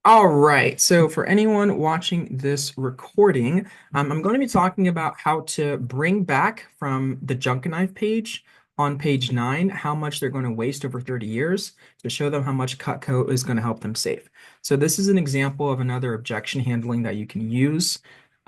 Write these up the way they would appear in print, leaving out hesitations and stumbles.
All right. So for anyone watching this recording, I'm going to be talking about how to bring back from the junk knife page on page 9, how much they're going to waste over 30 years to show them how much Cutco is going to help them save. So this is an example of another objection handling that you can use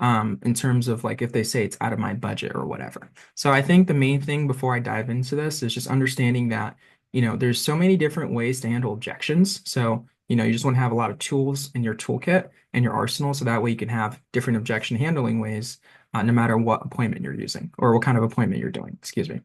in terms of like if they say it's out of my budget or whatever. So I think the main thing before I dive into this is just understanding that, there's so many different ways to handle objections. So you just want to have a lot of tools in your toolkit and your arsenal so that way you can have different objection handling ways no matter what appointment you're using or what kind of appointment you're doing, excuse me.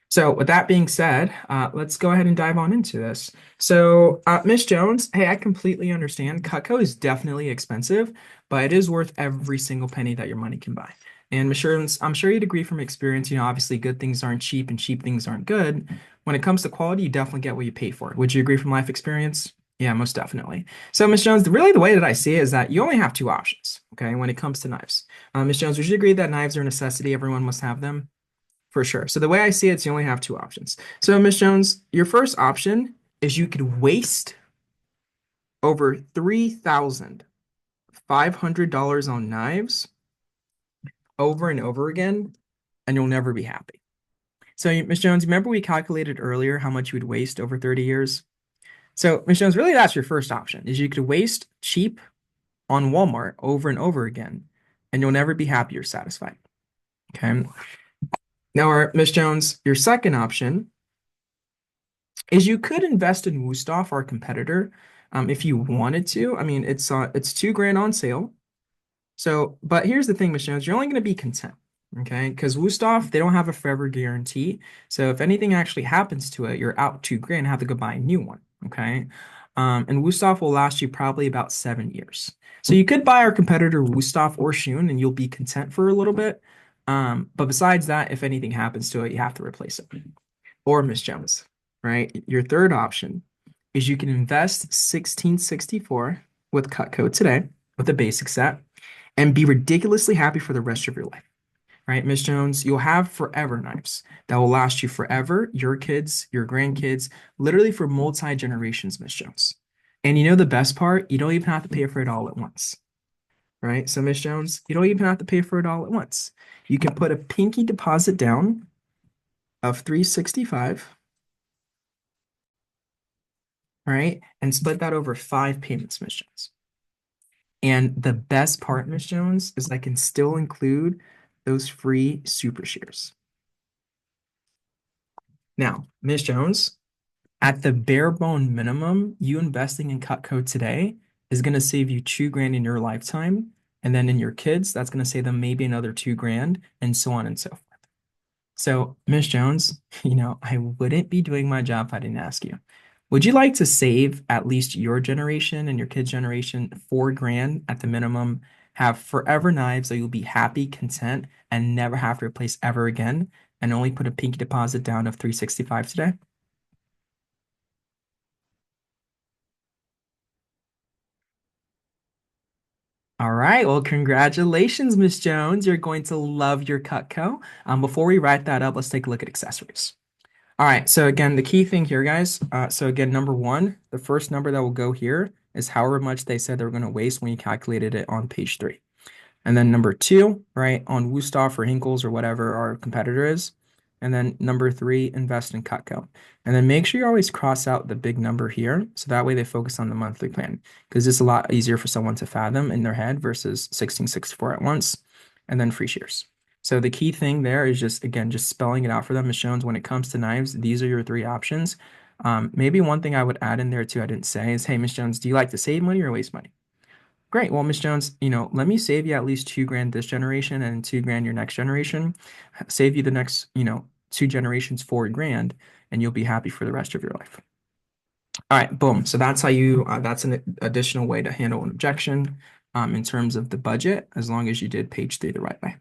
So with that being said, let's go ahead and dive on into this. So Miss Jones, hey, I completely understand. Cutco is definitely expensive, but it is worth every single penny that your money can buy. And Miss Jones, I'm sure you'd agree from experience, obviously good things aren't cheap and cheap things aren't good. When it comes to quality, you definitely get what you pay for. Would you agree from life experience? Yeah, most definitely. So, Miss Jones, really the way that I see it is that you only have two options, okay, when it comes to knives. Miss Jones, would you agree that knives are a necessity? Everyone must have them? For sure. So the way I see it is you only have two options. So, Miss Jones, your first option is you could waste over $3,500 on knives over and over again, and you'll never be happy. So, Miss Jones, remember we calculated earlier how much you would waste over 30 years? So, Miss Jones, really that's your first option, is you could waste cheap on Walmart over and over again, and you'll never be happy or satisfied. Okay. Now, Miss Jones, your second option is you could invest in Wusthof, our competitor, if you wanted to. I mean, it's 2 grand on sale. So, but here's the thing, Miss Jones, you're only going to be content. Okay, because Wusthof, they don't have a forever guarantee. So if anything actually happens to it, you're out 2 grand, have to go buy a new one. Okay. And Wusthof will last you probably about 7 years. So you could buy our competitor Wusthof or Shun and you'll be content for a little bit. But besides that, if anything happens to it, you have to replace it. Or Miss Jones, right? Your third option is you can invest 1664 with Cutco today with a basic set and be ridiculously happy for the rest of your life, right? Miss Jones, you'll have forever knives that will last you forever, your kids, your grandkids, literally for multi-generations, Miss Jones. And the best part, you don't even have to pay for it all at once, right? So Miss Jones, you don't even have to pay for it all at once. You can put a pinky deposit down of 365, right? And split that over 5 payments, Miss Jones. And the best part, Miss Jones, is I can still include those free super shares. Now, Miss Jones, at the bare bone minimum, you investing in Cutco today is going to save you 2 grand in your lifetime. And then in your kids, that's going to save them maybe another 2 grand, and so on and so forth. So, Miss Jones, I wouldn't be doing my job if I didn't ask you. Would you like to save at least your generation and your kids' generation 4 grand at the minimum, have forever knives that you'll be happy, content, and never have to replace ever again, and only put a pinky deposit down of 365 today? All right. Well, congratulations, Miss Jones. You're going to love your Cutco. Before we write that up, let's take a look at accessories. All right, so again, the key thing here, guys. So again, number one, the first number that will go here is however much they said they were going to waste when you calculated it on page 3. And then number two, right, on Wusthof or Hinkles or whatever our competitor is. And then number 3, invest in Cutco. And then make sure you always cross out the big number here, so that way they focus on the monthly plan, because it's a lot easier for someone to fathom in their head versus 1664 at once, and then free shares. So the key thing there is just, again, just spelling it out for them. As shown, when it comes to knives, these are your 3 options. Maybe one thing I would add in there too, I didn't say is, hey, Miss Jones, do you like to save money or waste money? Great. Well, Miss Jones, let me save you at least 2 grand this generation and 2 grand your next generation. Save you the next, 2 generations 4 grand, and you'll be happy for the rest of your life. All right, boom. So that's how that's an additional way to handle an objection in terms of the budget, as long as you did page 3 the right way.